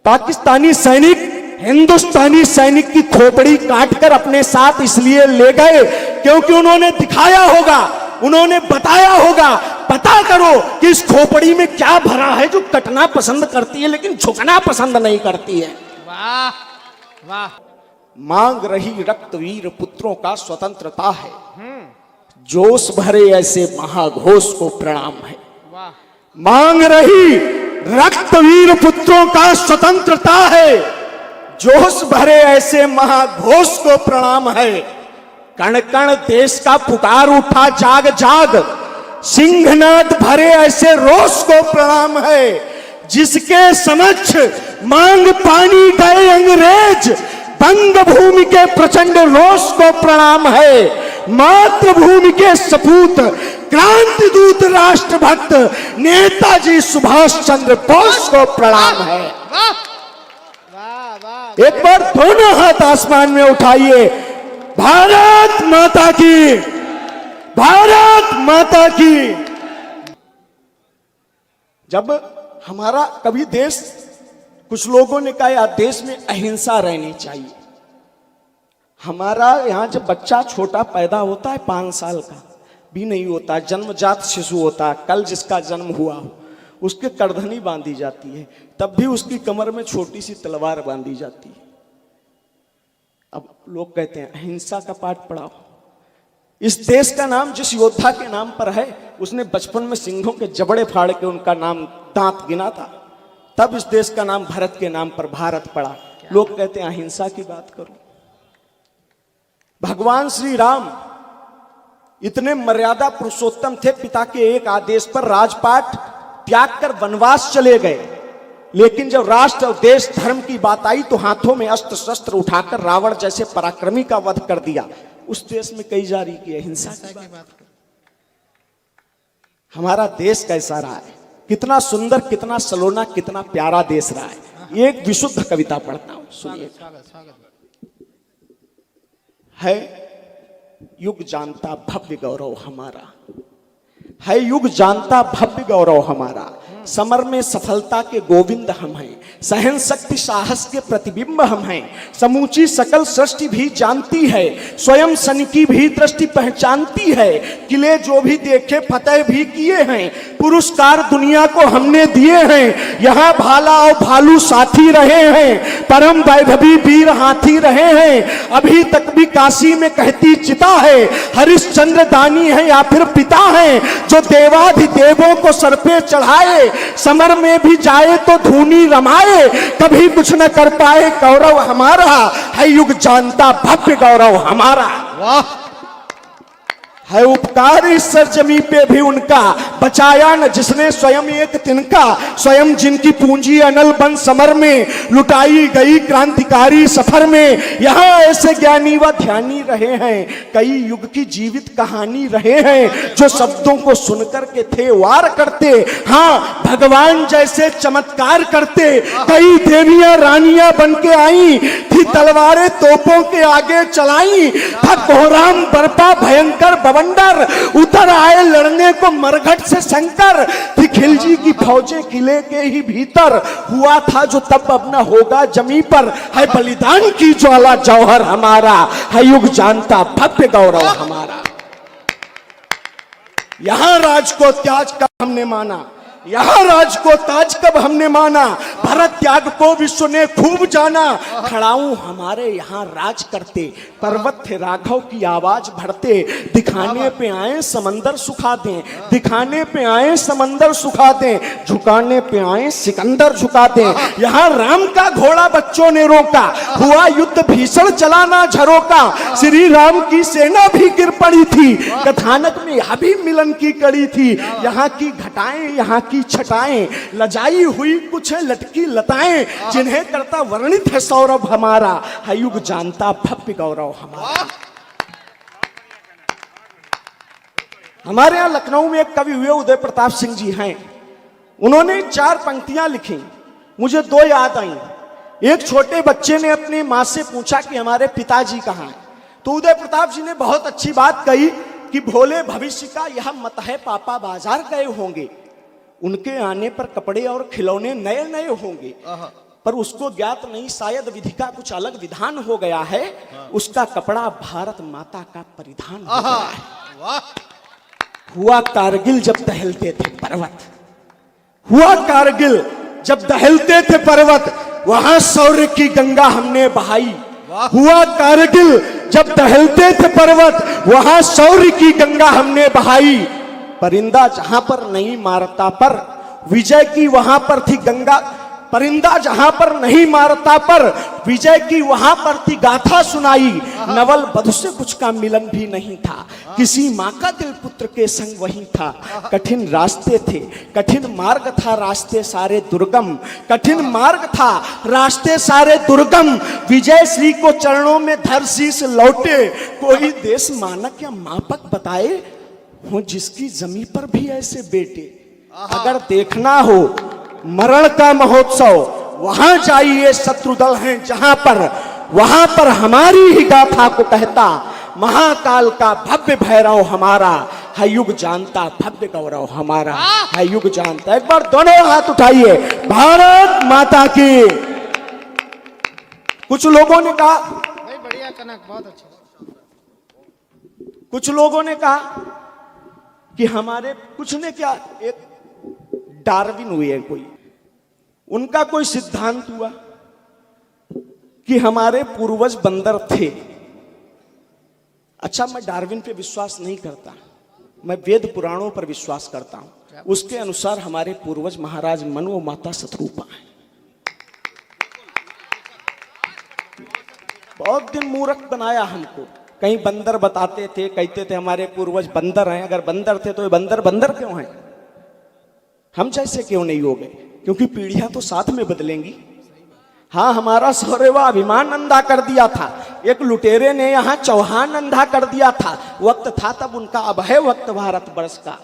पाकिस्तानी सैनिक हिंदुस्तानी सैनिक की खोपड़ी काटकर अपने साथ इसलिए ले गए क्योंकि उन्होंने दिखाया होगा, उन्होंने बताया होगा, पता करो कि इस खोपड़ी में क्या भरा है जो कटना पसंद करती है लेकिन झुकना पसंद नहीं करती है। वाह वाह। मांग रही रक्तवीर पुत्रों का स्वतंत्रता है, जोश भरे ऐसे महाघोष को प्रणाम है। वाह। मांग रही रक्तवीर पुत्रों का स्वतंत्रता है, जोश भरे ऐसे महाघोष को प्रणाम है। कण कण देश का पुकार उठा जाग जाग, सिंहनाद भरे ऐसे रोष को प्रणाम है। जिसके समक्ष मांग पानी गए अंग्रेज, बंग भूमि के प्रचंड रोष को प्रणाम है। मातृभूमि के सपूत क्रांति दूत राष्ट्रभक्त नेताजी सुभाष चंद्र बोस को प्रणाम है। एक बार दोनों हाथ आसमान में उठाइए, भारत माता की, भारत माता की। जब हमारा कभी देश, कुछ लोगों ने कहा यार देश में अहिंसा रहनी चाहिए। हमारा यहाँ जब बच्चा छोटा पैदा होता है 5 साल का भी नहीं होता, जन्मजात शिशु होता है, कल जिसका जन्म हुआ हो, उसके करधनी बांधी जाती है, तब भी उसकी कमर में छोटी सी तलवार बांधी जाती है। अब लोग कहते हैं अहिंसा का पाठ पढ़ाओ। इस देश का नाम जिस योद्धा के नाम पर है, उसने बचपन में सिंहों के जबड़े फाड़ के उनका नाम दांत गिना था, तब इस देश का नाम भरत के नाम पर भारत पड़ा। लोग कहते हैं अहिंसा की बात करो। भगवान श्री राम इतने मर्यादा पुरुषोत्तम थे, पिता के एक आदेश पर राजपाट त्याग कर वनवास चले गए, लेकिन जब राष्ट्र और देश धर्म की बात आई तो हाथों में अस्त्र शस्त्र उठाकर रावण जैसे पराक्रमी का वध कर दिया। उस देश में कई जारी की अहिंसा की बात। हमारा देश कैसा रहा है, कितना सुंदर, कितना सलोना, कितना प्यारा देश रहा है। एक विशुद्ध कविता पढ़ता हूं, सुनिए। है युग जानता भव्य गौरव हमारा, है युग जानता भव्य गौरव हमारा। समर में सफलता के गोविंद हम हैं, सहन शक्ति साहस के प्रतिबिंब हम हैं। समूची सकल सृष्टि भी जानती है, स्वयं सन की भी दृष्टि पहचानती है। किले जो भी देखे फतेह भी किए हैं, पुरस्कार दुनिया को हमने दिए हैं। यहाँ भाला और भालू साथी रहे हैं, परम वैभवी वीर हाथी रहे हैं। अभी तक भी काशी में कहती चिता है, हरिश्चंद्र दानी है या फिर पिता है, जो देवाधिदेवों को सर पे चढ़ाए। समर में भी जाए तो धूनी रमाए, कभी कुछ न कर पाए गौरव हमारा। है युग जानता भव्य गौरव हमारा। वाह। है उपकार इस सरजमी पे भी उनका, बचाया न जिसने स्वयं एक तिनका। स्वयं जिनकी पूंजी अनल बन समर में, लुटाई गई क्रांतिकारी सफर में। यहाँ ऐसे ज्ञानी व ध्यानी रहे हैं, कई युग की जीवित कहानी रहे हैं, जो शब्दों को सुनकर के थे वार करते। हाँ, भगवान जैसे चमत्कार करते। कई देवियां रानियां बन के आई थी, तलवारें तोपों के आगे चलाई। था कोहराम बरपा भयंकर बवंडर, उतर आए लड़ने को मरघट से शंकर। थी खिलजी की फौजें किले के ही भीतर, हुआ था जो तब अब न होगा जमी पर। है बलिदान की ज्वाला जौहर हमारा, है युग जानता भव्य गौरव हमारा। यहां राज को त्याज कब हमने माना, यहाँ राज को ताज कब हमने माना। भरत त्याग को विश्व ने खूब जाना, खड़ाऊ हमारे यहाँ राज करते। पर्वत थे राघव की आवाज भरते, दिखाने पे आए समंदर सुखा दें। दिखाने पे आए समंदर सुखा दें, झुकाने पे आए सिकंदर झुका दें। यहाँ राम का घोड़ा बच्चों ने रोका, हुआ युद्ध भीषण चला ना झरोका। श्री राम की सेना भी गिर पड़ी थी, कथानक में यह भी मिलन की कड़ी थी। यहाँ की घटाएं यहाँ की छटाएं, लजाई हुई कुछ लटकी लताएं, जिन्हें करता वर्णित है सौरभ हमारा। है युग जानता भव्य गौरव हमारा। हमारे यहाँ लखनऊ में एक कवि हुए उदय प्रताप सिंह जी हैं, उन्होंने 4 पंक्तियां लिखी, मुझे 2 याद आई। एक छोटे बच्चे ने अपनी माँ से पूछा कि हमारे पिताजी कहाँ हैं, तो उदय प्रताप जी ने बहुत अच्छी बात कही कि भोले भविष्य का यह मत है, पापा बाजार गए होंगे, उनके आने पर कपड़े और खिलौने नए नए होंगे। पर उसको ज्ञात नहीं, शायद विधि का कुछ अलग विधान हो गया है। उसका कपड़ा भारत माता का परिधान हो गया है। वाह हुआ कारगिल जब दहलते थे पर्वत, हुआ कारगिल जब दहलते थे पर्वत, वहां शौर्य की गंगा हमने बहाई। हुआ कारगिल जब दहलते थे पर्वत, वहां शौर्य की गंगा हमने बहाई। परिंदा जहां पर नहीं मारता पर विजय की वहां पर थी गंगा, परिंदा जहां पर नहीं मारता पर विजय की वहां पर थी गाथा सुनाई। नवल वधु से कुछ का मिलन भी नहीं था, किसी माँ का दिल पुत्र के संग वही था। कठिन रास्ते थे, कठिन मार्ग था, रास्ते सारे दुर्गम, कठिन मार्ग था, रास्ते सारे दुर्गम। विजय श्री को चरणों में धर शीस लौटे, कोई देश मानक या मापक बताए हो जिसकी जमी पर भी ऐसे बेटे। अगर देखना हो मरण का महोत्सव, वहां जाइए, शत्रुदल हैं जहां पर, वहां पर हमारी ही गाथा को कहता महाकाल का भव्य भैरव हमारा है, युग जानता भव्य गौरव हमारा है, युग जानता। एक बार दोनों हाथ उठाइए, भारत माता की। कुछ लोगों ने कहा, भाई बढ़िया कनक, बहुत अच्छा। कुछ लोगों ने कहा कि हमारे, कुछ ने क्या, एक डार्विन हुए हैं कोई, उनका कोई सिद्धांत हुआ कि हमारे पूर्वज बंदर थे। अच्छा, मैं डार्विन पे विश्वास नहीं करता, मैं वेद पुराणों पर विश्वास करता हूं। उसके अनुसार हमारे पूर्वज महाराज मनु और माता शत्रुपा हैं। बहुत दिन मूर्ख बनाया हमको, कहीं बंदर बताते थे, कहते थे हमारे पूर्वज बंदर हैं। अगर बंदर थे तो ये बंदर बंदर क्यों हैं? हम जैसे क्यों नहीं हो गए? क्योंकि पीढ़ियां तो साथ में बदलेंगी। हाँ, हमारा शौर्य व अभिमान अंधा कर दिया था, एक लुटेरे ने यहाँ चौहान अंधा कर दिया था। वक्त था तब उनका, अब है वक्त भारत वर्ष का।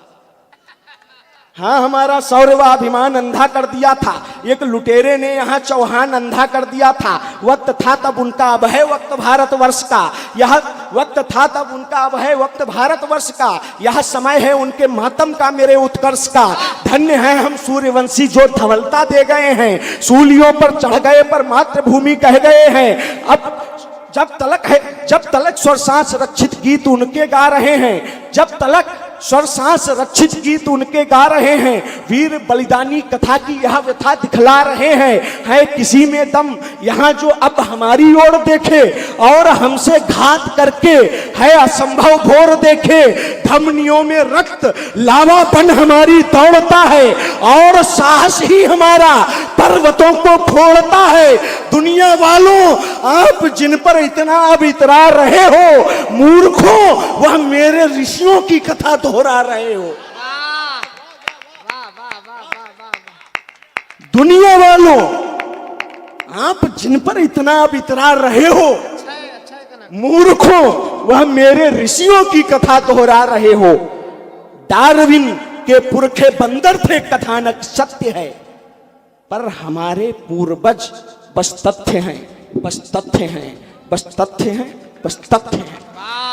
हाँ, हमारा शौर्य व अभिमान अंधा कर दिया था, एक लुटेरे ने यहाँ चौहान अंधा कर दिया था। वक्त था तब उनका, अब है वक्त भारत वर्ष का। यह वक्त था तब उनका, अब है वक्त भारत वर्ष का। यह समय है उनके मातम का, मेरे उत्कर्ष का। धन्य है हम सूर्यवंशी जो धवलता दे गए हैं, सूलियों पर चढ़ गए पर मातृभूमि कह गए हैं। अब जब तलक स्वर सांस रक्षित गीत उनके गा रहे हैं, जब तलक स्वर सांस रक्षित गीत उनके गा रहे हैं। वीर बलिदानी कथा की यह व्यथा दिखला रहे हैं। है किसी में दम यहाँ जो अब हमारी ओर देखे, और हमसे घात करके है असंभव घोर देखे। धमनियों में रक्त लावापन हमारी दौड़ता है, और साहस ही हमारा पर्वतों को फोड़ता है। दुनिया वालों, आप जिन पर इतना अब इतरा रहे हो, मूर्खों, वह मेरे ऋषियों की कथा दोहरा रहे हो। दुनिया वालों, आप जिन पर इतना अब इतरा रहे हो, मूर्खों, वह मेरे ऋषियों की कथा दोहरा रहे हो। डार्विन के पुरखे बंदर थे, कथानक सत्य है, पर हमारे पूर्वज बस तथ्य हैं, बस तथ्य हैं, बस तथ्य हैं, बस तथ्य हैं।